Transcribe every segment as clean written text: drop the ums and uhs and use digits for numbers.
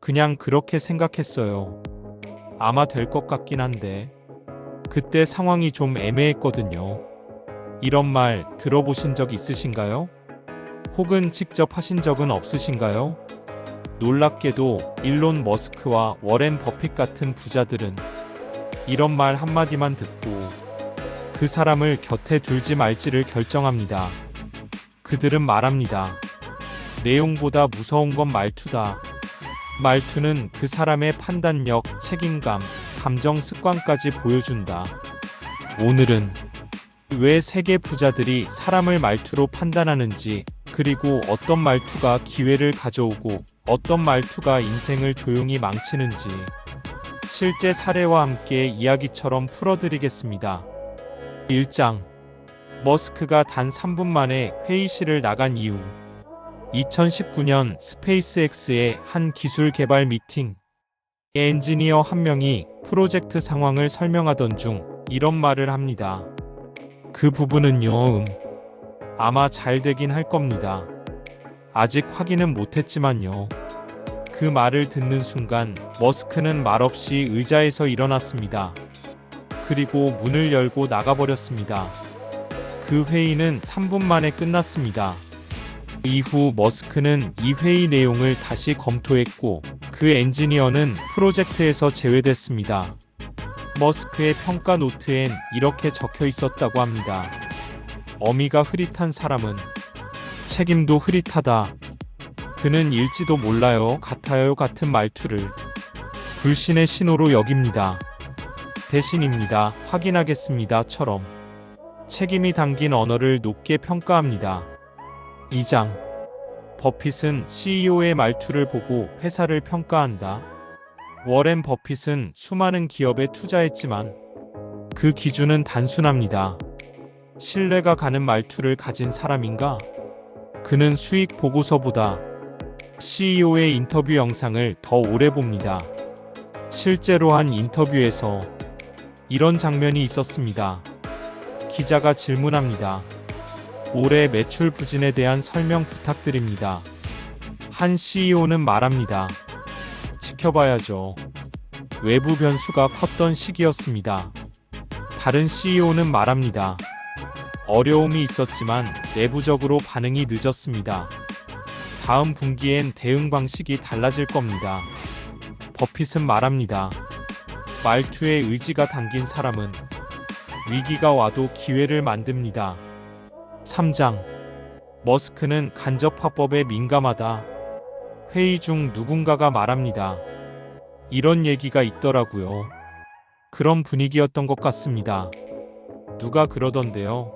그냥 그렇게 생각했어요. 아마 될 것 같긴 한데. 그때 상황이 좀 애매했거든요. 이런 말 들어보신 적 있으신가요? 혹은 직접 하신 적은 없으신가요? 놀랍게도 일론 머스크와 워렌 버핏 같은 부자들은 이런 말 한마디만 듣고 그 사람을 곁에 둘지 말지를 결정합니다. 그들은 말합니다. 내용보다 무서운 건 말투다. 말투는 그 사람의 판단력, 책임감, 감정 습관까지 보여준다. 오늘은 왜 세계 부자들이 사람을 말투로 판단하는지, 그리고 어떤 말투가 기회를 가져오고 어떤 말투가 인생을 조용히 망치는지 실제 사례와 함께 이야기처럼 풀어드리겠습니다. 1장. 머스크가 단 3분 만에 회의실을 나간 이유. 2019년 스페이스X의 한 기술 개발 미팅. 엔지니어 한 명이 프로젝트 상황을 설명하던 중 이런 말을 합니다. 그 부분은요, 아마 잘 되긴 할 겁니다. 아직 확인은 못했지만요. 그 말을 듣는 순간 머스크는 말없이 의자에서 일어났습니다. 그리고 문을 열고 나가버렸습니다. 그 회의는 3분 만에 끝났습니다. 이후 머스크는 이 회의 내용을 다시 검토했고 그 엔지니어는 프로젝트에서 제외됐습니다. 머스크의 평가 노트엔 이렇게 적혀 있었다고 합니다. 어미가 흐릿한 사람은 책임도 흐릿하다. 그는 일지도 몰라요, 같아요 같은 말투를 불신의 신호로 여깁니다. 대신입니다, 확인하겠습니다처럼 책임이 담긴 언어를 높게 평가합니다. 2장. 버핏은 CEO의 말투를 보고 회사를 평가한다. 워렌 버핏은 수많은 기업에 투자했지만 그 기준은 단순합니다. 신뢰가 가는 말투를 가진 사람인가? 그는 수익 보고서보다 CEO의 인터뷰 영상을 더 오래 봅니다. 실제로 한 인터뷰에서 이런 장면이 있었습니다. 기자가 질문합니다. 올해 매출 부진에 대한 설명 부탁드립니다. 한 CEO는 말합니다. 지켜봐야죠. 외부 변수가 컸던 시기였습니다. 다른 CEO는 말합니다. 어려움이 있었지만 내부적으로 반응이 늦었습니다. 다음 분기엔 대응 방식이 달라질 겁니다. 버핏은 말합니다. 말투에 의지가 담긴 사람은 위기가 와도 기회를 만듭니다. 3장. 머스크는 간접화법에 민감하다. 회의 중 누군가가 말합니다. 이런 얘기가 있더라고요. 그런 분위기였던 것 같습니다. 누가 그러던데요?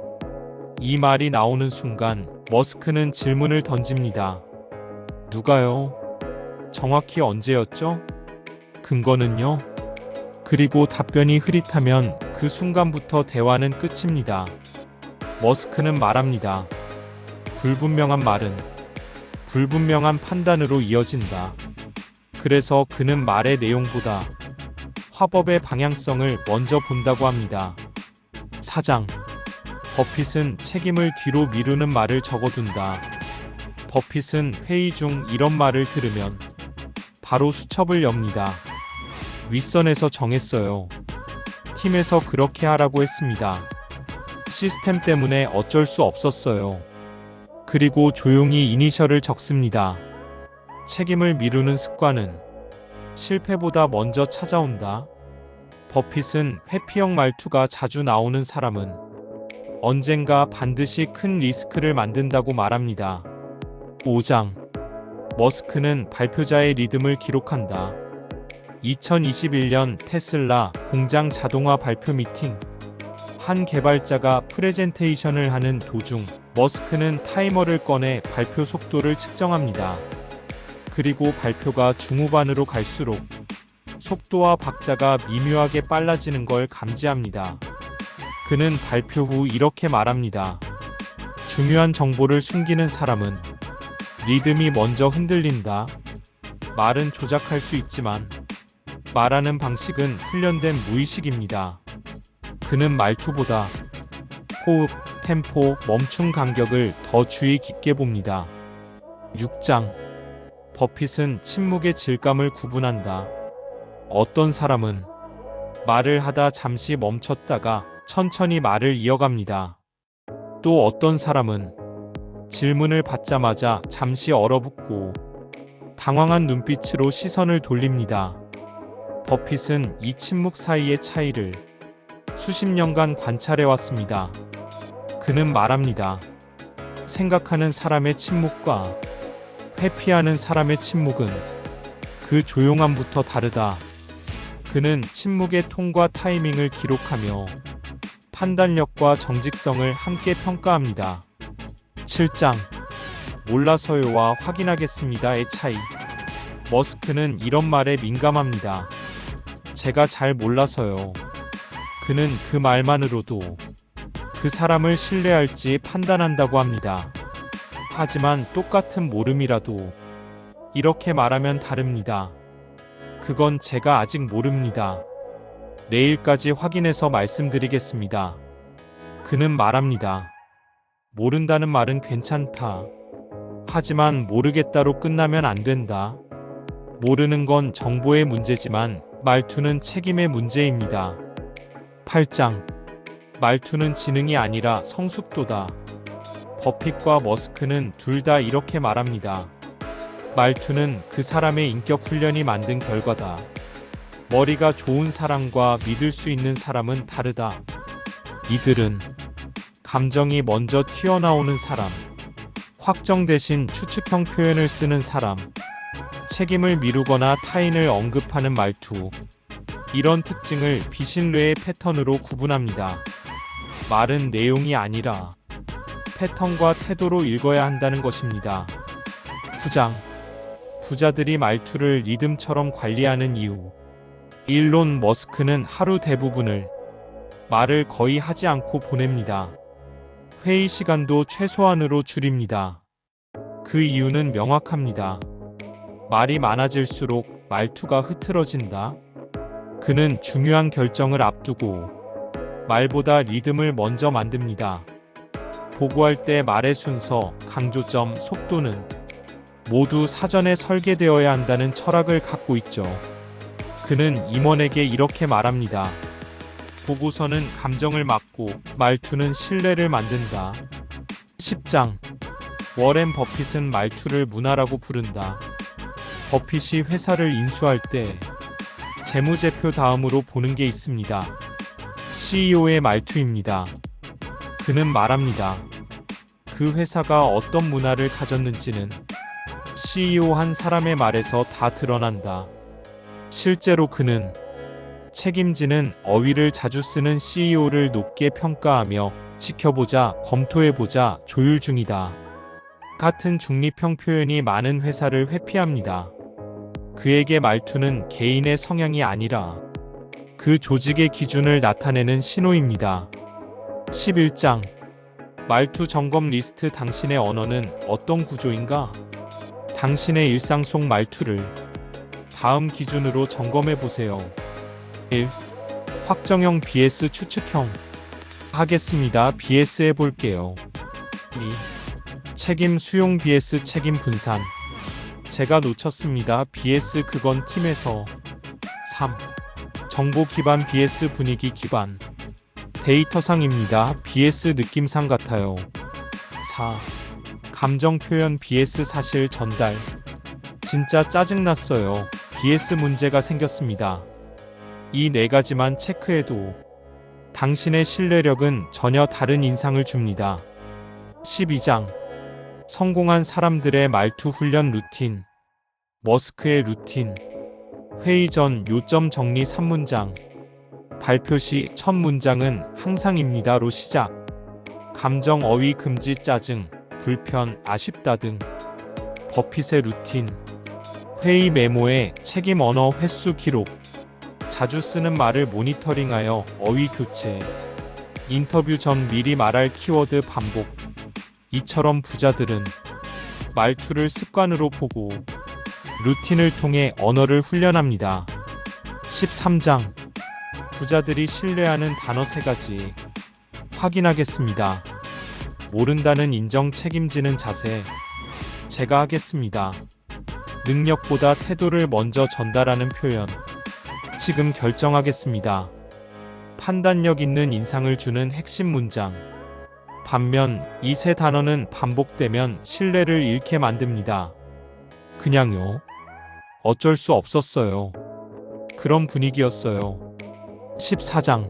이 말이 나오는 순간 머스크는 질문을 던집니다. 누가요? 정확히 언제였죠? 근거는요? 그리고 답변이 흐릿하면 그 순간부터 대화는 끝입니다. 머스크는 말합니다. 불분명한 말은 불분명한 판단으로 이어진다. 그래서 그는 말의 내용보다 화법의 방향성을 먼저 본다고 합니다. 4장. 버핏은 책임을 뒤로 미루는 말을 적어둔다. 버핏은 회의 중 이런 말을 들으면 바로 수첩을 엽니다. 윗선에서 정했어요. 팀에서 그렇게 하라고 했습니다. 시스템 때문에 어쩔 수 없었어요. 그리고 조용히 이니셜을 적습니다. 책임을 미루는 습관은 실패보다 먼저 찾아온다. 버핏은 회피형 말투가 자주 나오는 사람은 언젠가 반드시 큰 리스크를 만든다고 말합니다. 5장. 머스크는 발표자의 리듬을 기록한다. 2021년 테슬라 공장 자동화 발표 미팅. 한 개발자가 프레젠테이션을 하는 도중 머스크는 타이머를 꺼내 발표 속도를 측정합니다. 그리고 발표가 중후반으로 갈수록 속도와 박자가 미묘하게 빨라지는 걸 감지합니다. 그는 발표 후 이렇게 말합니다. 중요한 정보를 숨기는 사람은 리듬이 먼저 흔들린다. 말은 조작할 수 있지만 말하는 방식은 훈련된 무의식입니다. 그는 말투보다 호흡, 템포, 멈춤 간격을 더 주의 깊게 봅니다. 6장. 버핏은 침묵의 질감을 구분한다. 어떤 사람은 말을 하다 잠시 멈췄다가 천천히 말을 이어갑니다. 또 어떤 사람은 질문을 받자마자 잠시 얼어붙고 당황한 눈빛으로 시선을 돌립니다. 버핏은 이 침묵 사이의 차이를 수십 년간 관찰해 왔습니다. 그는 말합니다. 생각하는 사람의 침묵과 회피하는 사람의 침묵은 그 조용함부터 다르다. 그는 침묵의 톤과 타이밍을 기록하며 판단력과 정직성을 함께 평가합니다. 7장 몰라서요와 확인하겠습니다의 차이. 머스크는 이런 말에 민감합니다. 제가 잘 몰라서요. 그는 그 말만으로도 그 사람을 신뢰할지 판단한다고 합니다. 하지만 똑같은 모름이라도 이렇게 말하면 다릅니다. 그건 제가 아직 모릅니다. 내일까지 확인해서 말씀드리겠습니다. 그는 말합니다. 모른다는 말은 괜찮다. 하지만 모르겠다로 끝나면 안 된다. 모르는 건 정보의 문제지만 말투는 책임의 문제입니다. 8장 말투는 지능이 아니라 성숙도다. 버핏과 머스크는 둘 다 이렇게 말합니다. 말투는 그 사람의 인격 훈련이 만든 결과다. 머리가 좋은 사람과 믿을 수 있는 사람은 다르다. 이들은 감정이 먼저 튀어나오는 사람, 확정 대신 추측형 표현을 쓰는 사람, 책임을 미루거나 타인을 언급하는 말투, 이런 특징을 비신뢰의 패턴으로 구분합니다. 말은 내용이 아니라 패턴과 태도로 읽어야 한다는 것입니다. 9장 부자들이 말투를 리듬처럼 관리하는 이유. 일론 머스크는 하루 대부분을 말을 거의 하지 않고 보냅니다. 회의 시간도 최소한으로 줄입니다. 그 이유는 명확합니다. 말이 많아질수록 말투가 흐트러진다. 그는 중요한 결정을 앞두고 말보다 리듬을 먼저 만듭니다. 보고할 때 말의 순서, 강조점, 속도는 모두 사전에 설계되어야 한다는 철학을 갖고 있죠. 그는 임원에게 이렇게 말합니다. 보고서는 감정을 막고 말투는 신뢰를 만든다. 10장 워렌 버핏은 말투를 문화라고 부른다. 버핏이 회사를 인수할 때 재무제표 다음으로 보는 게 있습니다. CEO의 말투입니다. 그는 말합니다. 그 회사가 어떤 문화를 가졌는지는 CEO 한 사람의 말에서 다 드러난다. 실제로 그는 책임지는 어휘를 자주 쓰는 CEO를 높게 평가하며 지켜보자, 검토해보자, 조율 중이다. 같은 중립형 표현이 많은 회사를 회피합니다. 그에게 말투는 개인의 성향이 아니라 그 조직의 기준을 나타내는 신호입니다. 11장 말투 점검 리스트. 당신의 언어는 어떤 구조인가? 당신의 일상 속 말투를 다음 기준으로 점검해 보세요. 1. 확정형 vs 추측형. 하겠습니다. vs 해볼게요. 2. 책임 수용 vs 책임 분산. 제가 놓쳤습니다. vs 그건 팀에서. 3. 정보 기반 vs 분위기 기반. 데이터상입니다. vs 느낌상 같아요. 4. 감정 표현 vs 사실 전달. 진짜 짜증났어요. vs 문제가 생겼습니다. 이 네 가지만 체크해도 당신의 신뢰력은 전혀 다른 인상을 줍니다. 12장 성공한 사람들의 말투 훈련 루틴. 머스크의 루틴. 회의 전 요점 정리 3문장. 발표 시 첫 문장은 항상입니다로 시작. 감정 어휘 금지 짜증, 불편, 아쉽다 등. 버핏의 루틴. 회의 메모에 책임 언어 횟수 기록. 자주 쓰는 말을 모니터링하여 어휘 교체. 인터뷰 전 미리 말할 키워드 반복. 이처럼 부자들은 말투를 습관으로 보고 루틴을 통해 언어를 훈련합니다. 13장 부자들이 신뢰하는 단어 3가지. 확인하겠습니다. 모른다는 인정, 책임지는 자세. 제가 하겠습니다. 능력보다 태도를 먼저 전달하는 표현. 지금 결정하겠습니다. 판단력 있는 인상을 주는 핵심 문장. 반면 이 세 단어는 반복되면 신뢰를 잃게 만듭니다. 그냥요. 어쩔 수 없었어요. 그런 분위기였어요. 14장.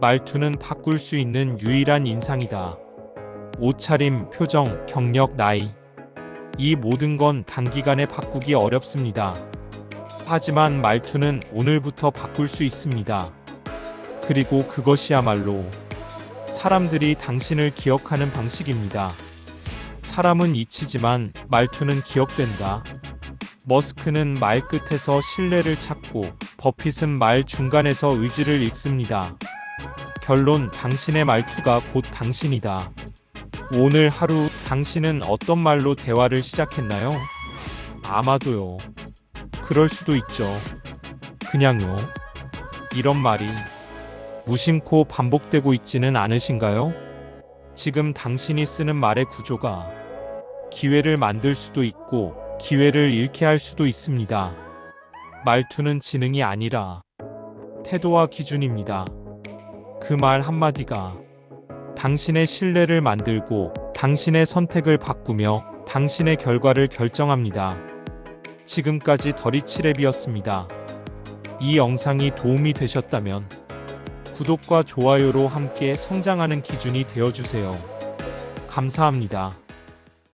말투는 바꿀 수 있는 유일한 인상이다. 옷차림, 표정, 경력, 나이. 이 모든 건 단기간에 바꾸기 어렵습니다. 하지만 말투는 오늘부터 바꿀 수 있습니다. 그리고 그것이야말로 사람들이 당신을 기억하는 방식입니다. 사람은 잊히지만 말투는 기억된다. 머스크는 말 끝에서 신뢰를 찾고 버핏은 말 중간에서 의지를 읽습니다. 결론, 당신의 말투가 곧 당신이다. 오늘 하루 당신은 어떤 말로 대화를 시작했나요? 아마도요. 그럴 수도 있죠. 그냥요. 이런 말이 무심코 반복되고 있지는 않으신가요? 지금 당신이 쓰는 말의 구조가 기회를 만들 수도 있고 기회를 잃게 할 수도 있습니다. 말투는 지능이 아니라 태도와 기준입니다. 그 말 한마디가 당신의 신뢰를 만들고 당신의 선택을 바꾸며 당신의 결과를 결정합니다. 지금까지 더리치랩이었습니다. 이 영상이 도움이 되셨다면 구독과 좋아요로 함께 성장하는 기준이 되어주세요. 감사합니다.